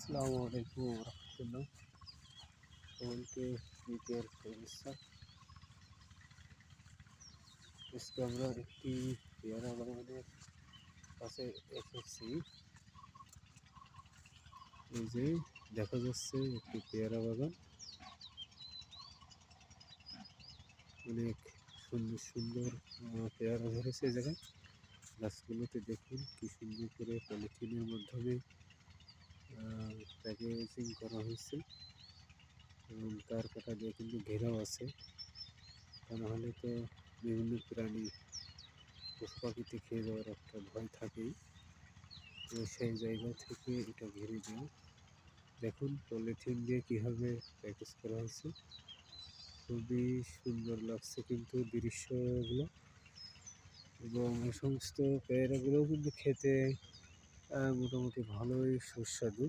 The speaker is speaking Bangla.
আসসালামু আলাইকুম রহমতুল্লাহ। সকলকে ঈদের শুভেচ্ছা। আজকে আমরা একটি পেয়ারা বাগানের কাছে এসেছি। এই যে দেখা যাচ্ছে একটি পেয়ারা বাগান, অনেক সুন্দর সুন্দর পেয়ারা ধরেছে। এই জায়গায় গাছগুলোতে দেখুন কি সুন্দর করে পলিথিনের মাধ্যমে প্যাকেজিং করা হয়েছে এবং তার কাটা দিয়ে কিন্তু ঘেরাও আছে, তা নাহলে তো বিভিন্ন প্রাণী পশু পাখিতে খেয়ে যাওয়ার একটা ভয় থাকেই। তো সেই জায়গা থেকে এটা ঘিরে দেওয়া। দেখুন পলিথিন দিয়ে কীভাবে প্যাকেজ করা হয়েছে, খুবই সুন্দর লাগছে কিন্তু দৃশ্যগুলো। এবং এই সমস্ত পেয়ারাগুলোও কিন্তু খেতে মোটামুটি ভালোই সুস্বাদু।